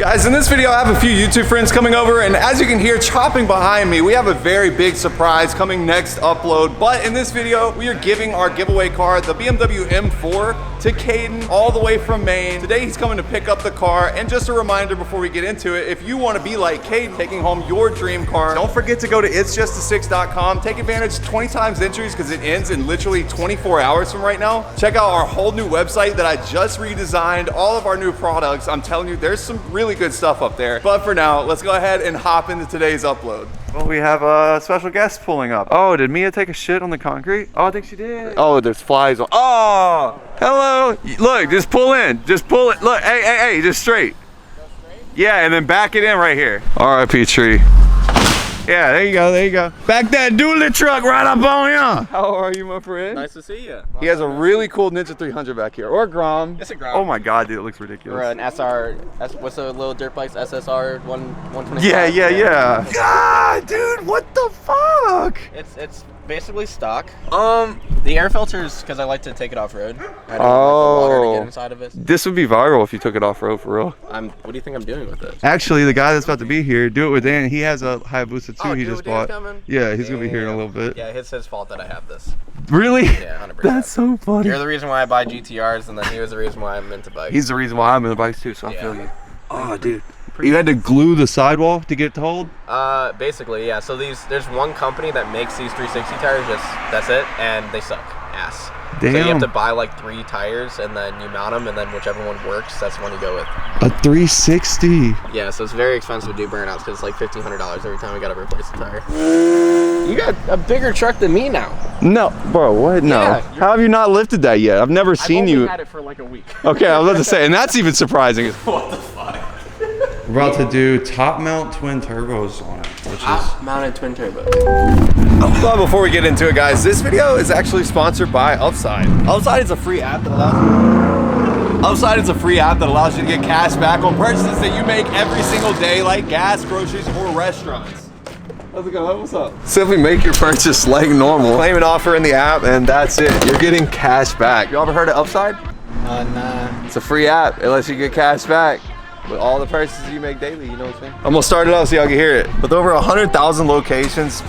Guys, in this video, I have a few YouTube friends coming over, and as you can hear chopping behind me, we have a very big surprise coming next upload. But in this video, we are giving our giveaway car, the BMW M4, to Caden all the way from Maine. Today, he's coming to pick up the car. And just a reminder before we get into it, if you want to be like Caden, taking home your dream car, don't forget to go to itsjustasix.com. Take advantage 20 times entries because it ends in literally 24 hours from right now. Check out our whole new website that I just redesigned, all of our new products. I'm telling you, there's some really good stuff up there. But for now, let's go ahead and hop into today's upload. Well, we have a special guest pulling up. Oh, did Mia take a shit on the concrete? Oh, I think she did. Oh, there's flies on. Oh, hello. Look, just pull in. Just pull it. Look, hey, just straight. Go straight? Yeah, and then back it in right here. R.I.P. tree. Yeah, there you go. Back that dually truck right up on ya. How are you, my friend? Nice to see you. He has a really cool Ninja 300 back here, or a Grom. It's a Grom. Oh my God, dude, it looks ridiculous. Or an SR, what's the little dirt bikes, SSR 125? Yeah. God, dude, what the fuck? It's basically stock. The air filters, because I like to take it off road. I don't like the water to get inside of it. This would be viral if you took it off road for real. What do you think I'm doing with it? Actually, the guy that's about to be here, Do It With Dan, he has a Hayabusa too. He just bought. Coming? Yeah, he's gonna be here in a little bit. Yeah, it's his fault that I have this. Really? Yeah, 100%. That's so funny. You're the reason why I buy GTRs, and then he was the reason why I'm into bikes. He's the reason why I'm into bikes too, so I feel you. Oh, dude. You had to glue the sidewall to get it to hold? Basically, yeah. So there's one company that makes these 360 tires, that's it, and they suck ass. Damn. So you have to buy like 3 tires, and then you mount them, and then whichever one works, that's the one you go with. A 360? Yeah, so it's very expensive to do burnouts because it's like $1,500 every time we gotta replace the tire. You got a bigger truck than me now. No, bro, what? No. Yeah, how have you not lifted that yet? I've never seen you. I've only had it for like a week. Okay, I was about to say, and that's even surprising. What the fuck? We're about to do top mount twin turbos on it, which top mounted twin turbo. But before we get into it, guys, this video is actually sponsored by Upside. Upside is a free app that allows you to get cash back on purchases that you make every single day, like gas, groceries, or restaurants. How's it going? What's up? Simply make your purchase like normal. Claim an offer in the app, and that's it. You're getting cash back. You ever heard of Upside? Nah. It's a free app. It lets you get cash back with all the purchases you make daily, you know what I'm saying? I'm gonna start it off so y'all can hear it. With over 100,000 locations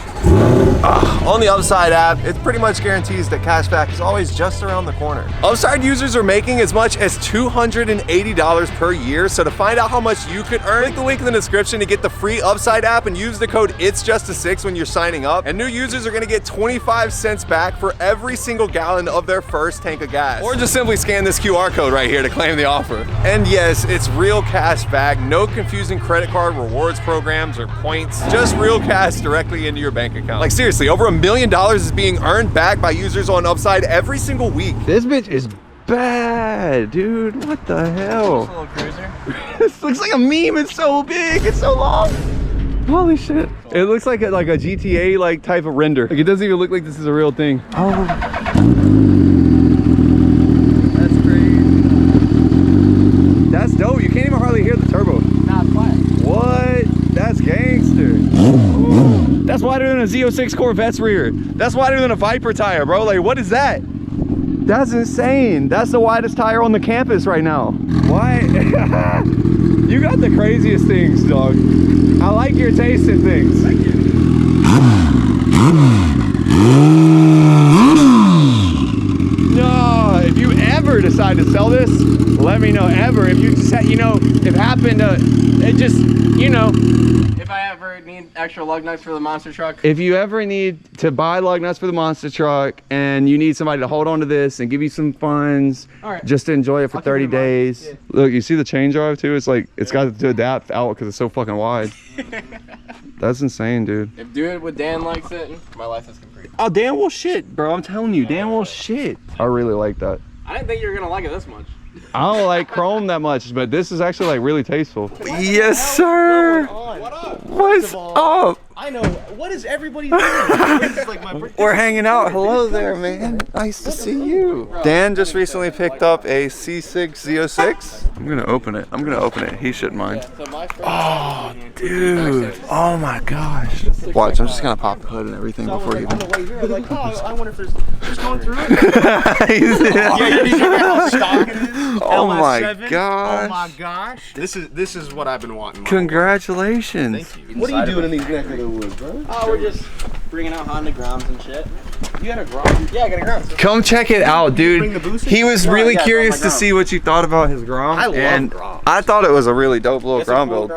on the Upside app, it pretty much guarantees that cashback is always just around the corner. Upside users are making as much as $280 per year, so to find out how much you could earn, click the link in the description to get the free Upside app and use the code IT'sJustA6 when you're signing up. And new users are gonna get 25 cents back for every single gallon of their first tank of gas. Or just simply scan this QR code right here to claim the offer. And yes, it's real cash back, no confusing credit card rewards programs or points, just real cash directly into your bank account. Like seriously, over $1 million is being earned back by users on Upside every single week. This bitch is bad, dude. What the hell? This little cruiser. This looks like a meme. It's so big. It's so long. Holy shit. It looks like a GTA like type of render. Like it doesn't even look like this is a real thing. Oh. That's crazy. That's dope. You can't even hardly hear the turbo. Nah, it's quiet. What? That's gangster. That's wider than a Z06 Corvette's rear. That's wider than a Viper tire, bro. Like, what is that? That's insane. That's the widest tire on the campus right now. What? You got the craziest things, dog. I like your taste in things. Thank you. No, if you ever decide to sell this, let me know. Ever. If you just, you know, if happened to, it just, you know. If I ever need extra lug nuts for the monster truck. If you ever need to buy lug nuts for the monster truck and you need somebody to hold on to this and give you some funds, just to enjoy it for 30 days. Yeah. Look, you see the chain drive too? It's like, it's got to adapt out because it's so fucking wide. That's insane, dude. If Do It With Dan likes it, my life is complete. Oh, Dan will shit, bro. I'm telling you, Dan will shit. I really like that. I didn't think you were going to like it this much. I don't like chrome that much, but this is actually like really tasteful. Yes, sir. What up? What's up? I know. What is everybody doing? This is like my birthday. We're hanging out. Hello there, man. Nice to see you. Dan just recently picked up a C6 Z06. I'm gonna open it. He shouldn't mind. Oh, dude. Oh my gosh. Watch, I'm just gonna pop the hood and everything before you. On the way here, I'm like, oh, I wonder if there's just going through it. Oh my LS7. gosh. Oh my gosh. This is what I've been wanting. Congratulations. Thank you. What are you doing in these neck of the woods, bro? Oh, we're just bringing out Honda Groms and shit. You got a Grom? Yeah, I got a Grom. Come check it out, bring the dude. boost in? He was really Yeah, curious my to Grom. see what you thought about his Grom. I love and Groms. I thought it was a really dope little Grom build.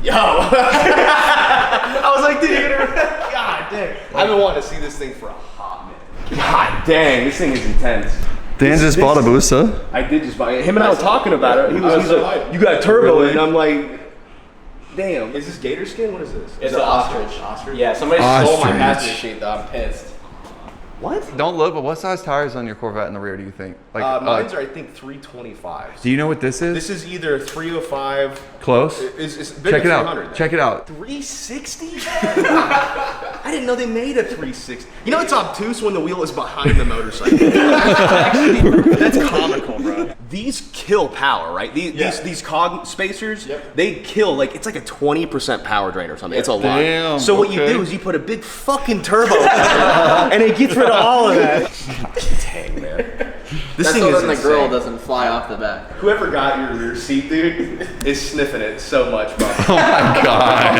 Yo. I was like, dude, you're gonna... God dang. I've been wanting to see this thing for a hot minute. God dang, this thing is intense. Dan just bought a Busa. I did just buy it. Him and I were talking about it. He's like, you got a turbo, Really? and I'm like, damn. Is this gator skin? What is this? It's is an it ostrich. Ostrich? Yeah, somebody stole my Ostrich. passenger seat though. I'm pissed. What? Don't look, but what size tires on your Corvette in the rear do you think? Like, Mine's are, I think, 325s. do you know what this is? This is either 305. Close. It's bigger Check it than out. 300. Check it out. 360? I didn't know they made a 360. You know it's obtuse when the wheel is behind the motorcycle. That's comical, bro. These kill power, right? These cog spacers, they kill, like, it's like a 20% power drain or something. It's a lot. Damn, so what you okay. do is you put a big fucking turbo and it gets rid of all of that. Dang, man. This That's thing so is then the insane. girl doesn't fly off the back. Whoever got your rear seat, dude, is sniffing it so much, bro. Oh my god.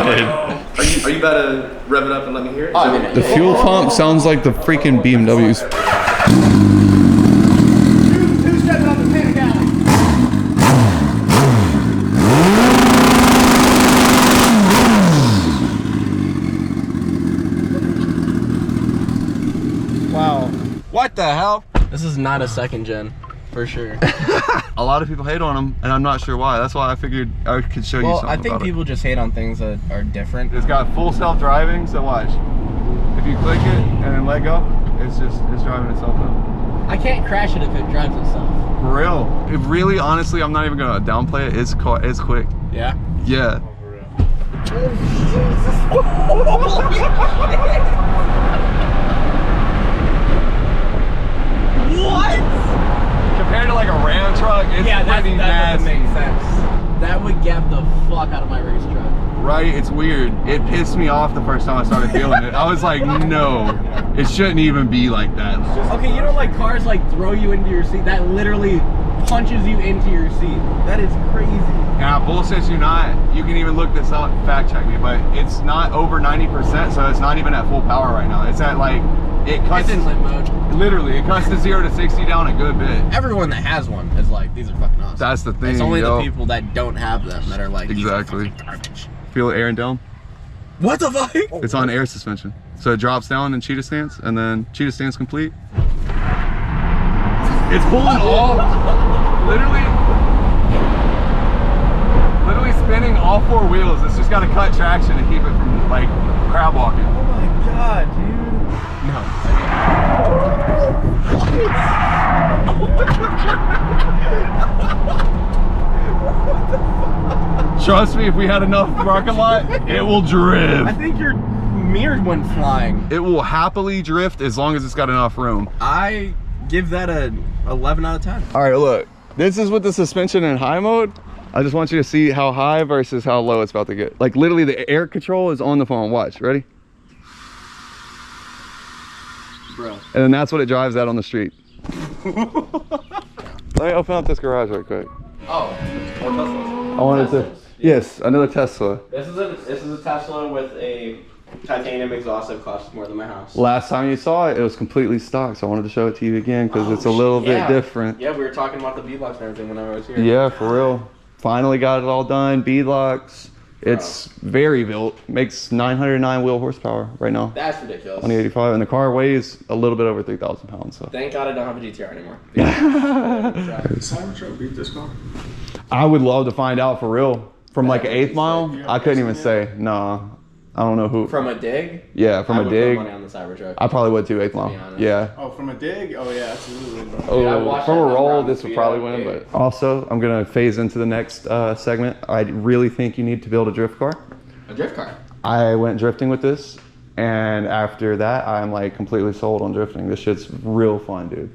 Are you about to rev it up and let me hear it? The fuel pump sounds like the freaking BMWs. Two-stepping on the panic alley. Wow. What the hell? This is not a second gen, for sure. A lot of people hate on them, and I'm not sure why. That's why I figured I could show you Well, something I think about people just hate on things that are different. it. It's got full self-driving, so watch. If you click it and then let go, it's driving itself now. I can't crash it if it drives itself. For real. It really, honestly, I'm not even gonna downplay it. It's quick. Yeah? Yeah. Compared to like a Ram truck, it's Yeah, that pretty doesn't nasty. make sense. That would gap the fuck out of my race truck. Right? It's weird. It pissed me off the first time I started feeling it. I was like, no, it shouldn't even be like that. Okay, you know like cars like throw you into your seat? That literally punches you into your seat. That is crazy. And I bullshit you not. You can even look this up, fact check me, but it's not over 90%, so it's not even at full power right now. It's at like, it cuts It's in limp mode. literally, it cuts the 0 to 60 down a good bit. Everyone that has one is like, these are fucking awesome. That's the thing, It's only yo. the people that don't have them that are like, these are Exactly. fucking garbage. Feel it airing down? What the fuck? It's on air suspension. So it drops down in cheetah stance, and then cheetah stance complete. It's pulling all, literally spinning all 4 wheels. It's just got to cut traction to keep it from like crab walking. Oh my god, dude. Trust me, if we had enough parking lot, it will I drift. think your mirror went flying. It will happily drift as long as it's got enough room. I give that a 11 out of 10. All right, look, this is with the suspension in high mode. I just want you to see how high versus how low it's about to get. Like literally the air control is on the phone. Watch, ready? Bro. And then that's what it drives at on the street. Let me open up this garage right quick. Oh, more Teslas. I wanted to, yes, another Tesla. This is a Tesla with a titanium exhaust that costs more than my house. Last time you saw it, it was completely stock, so I wanted to show it to you again because it's a little bit different. Yeah, we were talking about the beadlocks and everything when I was here. Yeah, for real. Finally got it all done, beadlocks. It's very built, makes 909 wheel horsepower right now. That's ridiculous. 2085, and the car weighs a little bit over 3,000 pounds. So Thank God I don't have a GTR anymore. Cybertruck beat this car? I would love to find out for real. From like an 8th mile, I couldn't even say. Nah, I don't know who. From a dig? Yeah, from I a would dig. Put money on the Cybertruck. I probably would too, 8th be mile. honest. Yeah. Oh, from a dig? Oh yeah, absolutely. Bro. Oh, I watched from that a number roll, on the this would speed probably up, win. yeah. But also, I'm gonna phase into the next segment. I really think you need to build a drift car. A drift car? I went drifting with this, and after that, I'm like completely sold on drifting. This shit's real fun, dude.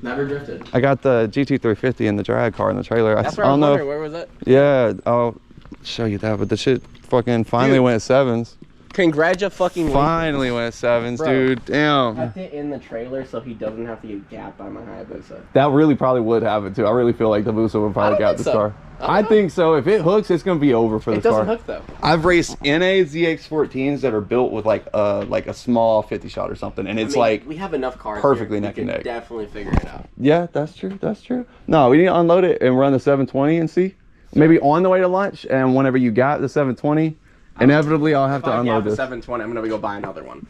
Never drifted. I got the GT350 in the drag car in the trailer. That's where I was wondering, where was that? Yeah, I'll show you that, but the shit fucking finally went 7s. Congratulations. Finally went 7s, Bro, dude. Damn. Kept it in the trailer so he doesn't have to get gapped by my Hayabusa. That really probably would happen too. I really feel like the Busa would probably gap this car. I think so. If it hooks, it's gonna be over for this car. It doesn't hook though. I've raced NA ZX14s that are built with like a small 50 shot or something, and it's like we have enough cars perfectly here. neck and neck. Definitely figure it out. Yeah, that's true. That's true. No, we need to unload it and run the 720 and see. Maybe on the way to lunch, and whenever you got the 720, inevitably I'll have to unload this. 720, I'm gonna go buy another one.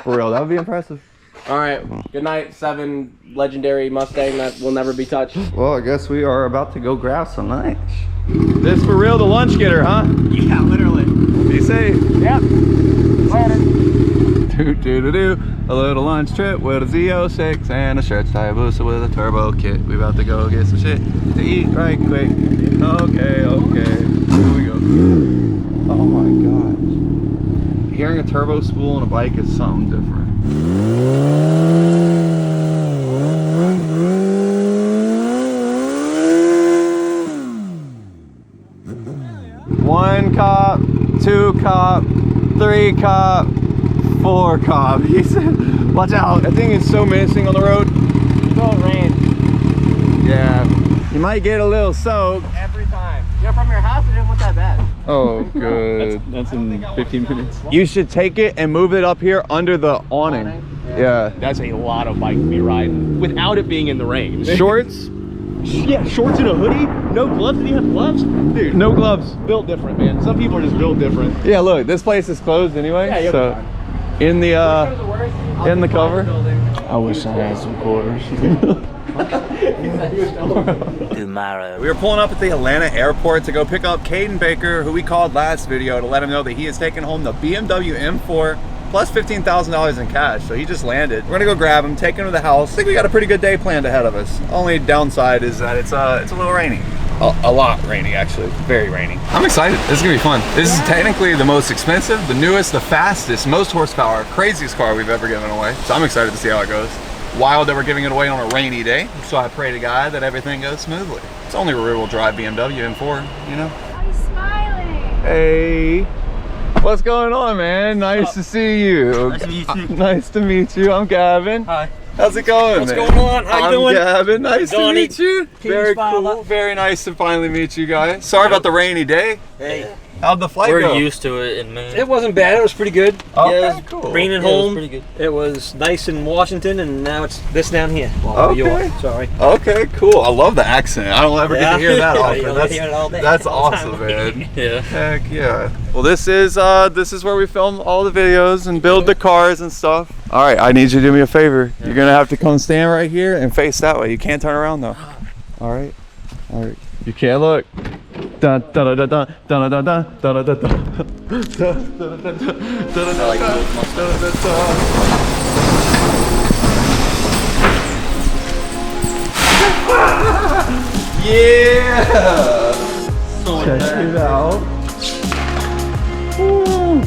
For real, that would be impressive. All right, good night, 7 legendary Mustang that will never be touched. Well, I guess we are about to go grab some lunch. This for real, the lunch getter, huh? Yeah, literally. Be safe. Yep. Do. A little lunch trip with a Z06 and a stretch Hayabusa with a turbo kit. We about to go get some shit to eat right quick. Okay. Here we go. Oh my gosh. Hearing a turbo spool on a bike is something different. One cop, 2 cop, 3 cop, 4 cop. He said, watch out. That thing is so menacing on the road. It's all rain. Yeah. You might get a little soaked. Every time. From your house, it didn't look that bad. Oh, good. That's in 15 minutes. You should take it and move it up here under the awning. Yeah. That's a lot of bike to be riding without it being in the rain. Shorts? Yeah, shorts and a hoodie. No gloves. Did you have gloves? Dude, No gloves. built different, man. Some people are just built different. Yeah, look, this place is closed anyway. Yeah, you'll so be fine. in the cover. I wish I had some quarters. Tomorrow. We were pulling up at the Atlanta airport to go pick up Caden Baker, who we called last video, to let him know that he is taking home the BMW M4 plus $15,000 in cash. So he just landed. We're gonna go grab him, take him to the house. I think we got a pretty good day planned ahead of us. Only downside is that it's a little rainy. A lot rainy, actually. Very rainy. I'm excited. This is gonna be fun. This is technically the most expensive, the newest, the fastest, most horsepower, craziest car we've ever given away. So I'm excited to see how it goes. Wild that we're giving it away on a rainy day. So I pray to God that everything goes smoothly. It's only a rear-wheel drive BMW M4, you know? I'm smiling. Hey. What's going on, man? Nice to see you. Nice to meet you. Nice to meet you. I'm Gavin. Hi. How's it going, What's man? going on? How you doing? I'm Gavin. Nice to Donnie. meet you. Very cool. Very nice to finally meet you guys. Sorry about the rainy day. Hey. How'd the flight We're go? used to it, and man. It wasn't bad. It was pretty good. Okay, yeah, it was cool. Raining Yeah, it was home. pretty good. It was nice in Washington, and now it's this down here. Well, Okay. York, sorry. Okay, cool. I love the accent. I don't ever get to hear that Yeah, often. you'll hear it all day. That's All the awesome, time. man. Yeah. Heck yeah. Well, this is where we film all the videos and build the cars and stuff. All right, I need you to do me a favor. You're gonna have to come stand right here and face that way. You can't turn around though. All right. All right. You can't look. Dun dun dun dun dun dun dun dun dun dun. Yeah! Check it out. Woo.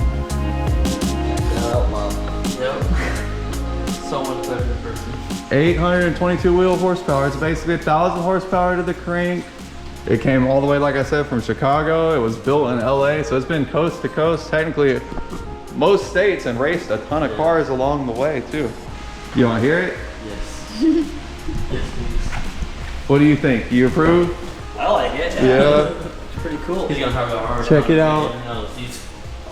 So much better person. 822 wheel horsepower. It's basically 1,000 horsepower to the crank. It came all the way, like I said, from Chicago. It was built in LA, so it's been coast to coast. Technically, most states, and raced a ton of cars along the way too. You want to hear it? Yes. What do you think? You approve? I like it. Yeah. It's pretty cool. He's gonna have a hard Check it time out. getting out of the seats.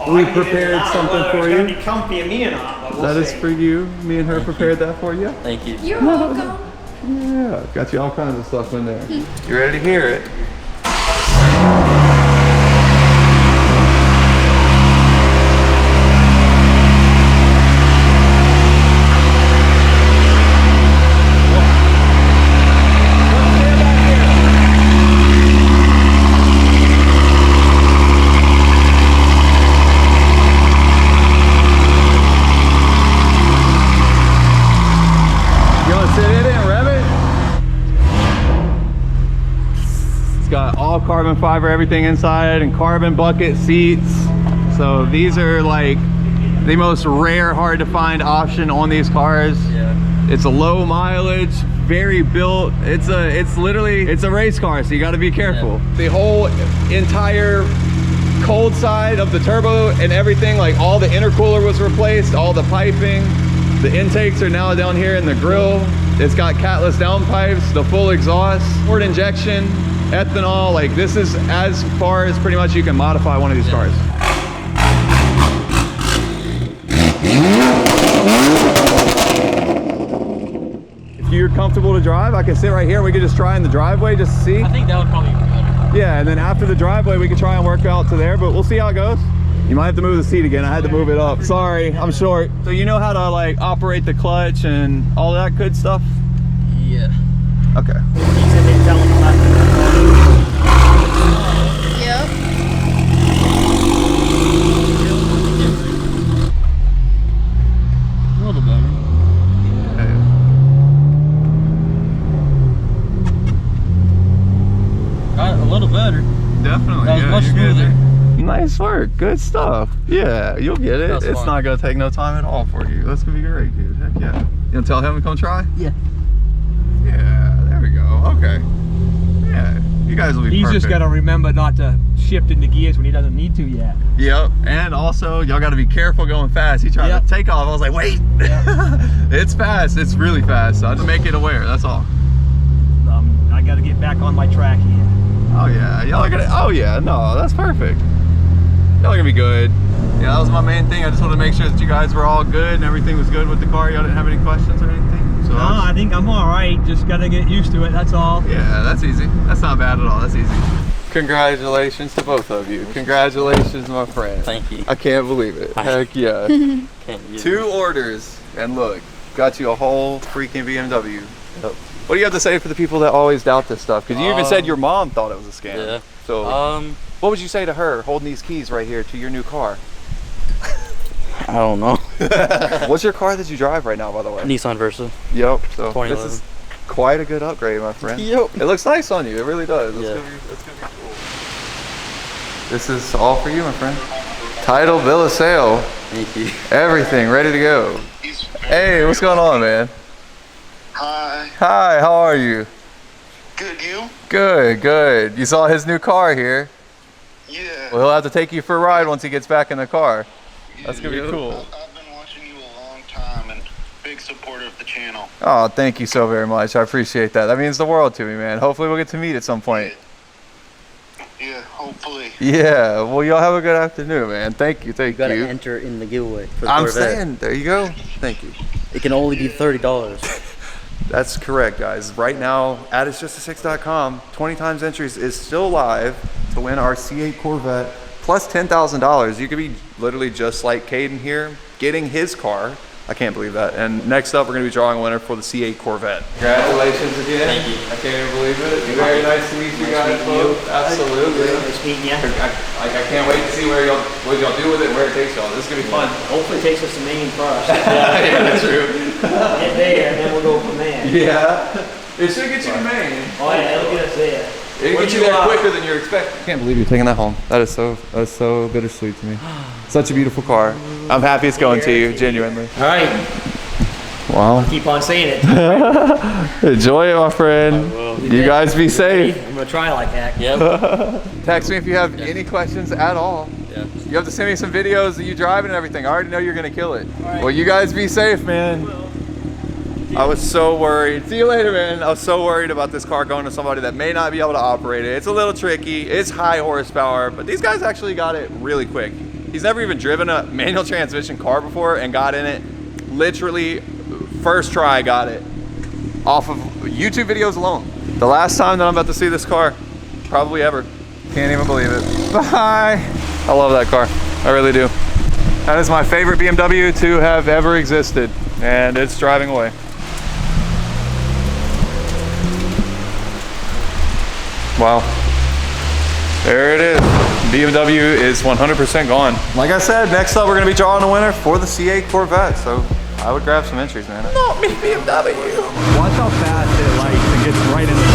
We prepared something for you. Be comfy of me or not, but we'll That is see. for you. Me and her prepared that for you. Thank you. You're welcome. Yeah, got you all kinds of stuff in there. You ready to hear it? You want to sit in it and rev it? It's got all carbon fiber, everything inside, and carbon bucket seats. So these are like the most rare, hard to find option on these cars. Yeah. It's a low mileage, very built. It's literally a race car, so you got to be careful. Yeah. The whole entire cold side of the turbo and everything, like all the intercooler was replaced, all the piping. The intakes are now down here in the grill. It's got catless downpipes, the full exhaust, port injection, ethanol. Like this is as far as pretty much you can modify one of these cars. If you're comfortable to drive, I can sit right here. We could just try in the driveway just to see. I think that would probably be better. Yeah, and then after the driveway, we can try and work out to there, but we'll see how it goes. You might have to move the seat again. I had to move it up. Sorry, I'm short. So you know how to like operate the clutch and all that good stuff? Yeah. Okay. Yep. A little better. Got a little better. Definitely. That was yeah, much you're good smoother. there. Nice work. Good stuff. Yeah, you'll get it. That's It's fun. not gonna take no time at all for you. That's gonna be great, dude. Heck yeah. You gonna tell him to come try? Yeah. Yeah, there we go. Okay. Yeah, you guys will be He's perfect. just got to remember not to shift into gears when he doesn't need to yet. Yep, and also y'all got to be careful going fast. He tried Yep. to take off. I was like, wait. It's fast. It's really fast. So I just make it aware. That's all. I got to get back on my track here. Oh yeah, y'all are gonna. Oh yeah, no, that's perfect. Y'all are gonna be good. Yeah, that was my main thing. I just wanted to make sure that you guys were all good and everything was good with the car. Y'all didn't have any questions or anything. So No, I think I'm all right. Just got to get used to it. That's all. yeah, that's easy. That's not bad at all. That's easy. Congratulations to both of you. Congratulations, my friend. Thank you. I can't believe it. Heck yeah. Can't use 2 orders, and look, got you a whole freaking BMW. Yep. What do you have to say for the people that always doubt this stuff? Because you even said your mom thought it was a scam. Yeah. So, what would you say to her holding these keys right here to your new car? I don't know. What's your car that you drive right now, by the way? Nissan Versa. Yep. So 2011. this is quite a good upgrade, my friend. Yep. It looks nice on you. It really does. Yeah. That's gonna be cool. This is all for you, my friend. Title, bill of sale, Thank you. everything ready to go. Hey, what's going on, man? Hi. Hi, how are you? Good, you? Good, good. You saw his new car here. Yeah. Well, he'll have to take you for a ride once he gets back in the car. That's gonna be cool. I've been watching you a long time and big supporter of the channel. Oh, thank you so very much. I appreciate that. That means the world to me, man. Hopefully we'll get to meet at some point. Yeah, hopefully. Yeah, well, y'all have a good afternoon, man. Thank you, thank You gotta you. enter in the giveaway for the I'm Corvette. saying, there you go. Thank you. It can only be $30. That's correct, guys. Right now, at itsjustasix.com, 20 times entries is still live to win our C8 Corvette plus $10,000. You could be literally just like Caden here, getting his car. I can't believe that. And next up, we're going to be drawing a winner for the C8 Corvette. Congratulations again. Thank you. I can't even believe it. Very nice to meet you guys both. Absolutely. Nice meeting you. I can't wait to see what y'all do with it, where it takes y'all. This is going to be fun. Hopefully it takes us to Maine first. Yeah, true. Get there, and then we'll go from there. Yeah. It should get you to Maine. Oh yeah, it'll get us there. It can get you there quicker than you're expecting. I can't believe you're taking that home. That's so bittersweet to me. Such a beautiful car. I'm happy it's going to you, genuinely. All right, Wow. keep on saying it. Enjoy it, my friend. You guys be safe. I'm gonna try like that. Yep. Text me if you have any questions at all. Yeah. You have to send me some videos of you driving and everything. I already know you're gonna kill it. Well, you guys be safe, man. I was so worried. See you later, man. I was so worried about this car going to somebody that may not be able to operate it. It's a little tricky. It's high horsepower, but these guys actually got it really quick. He's never even driven a manual transmission car before and got in it. Literally, first try, got it. Off of YouTube videos alone. The last time that I'm about to see this car, probably ever. Can't even believe it. Bye. I love that car. I really do. That is my favorite BMW to have ever existed, and it's driving away. Wow. There it is. BMW is 100% gone. Like I said, next up we're going to be drawing a winner for the C8 Corvette, so I would grab some entries, man. Not me, BMW. Watch how fast it gets right in the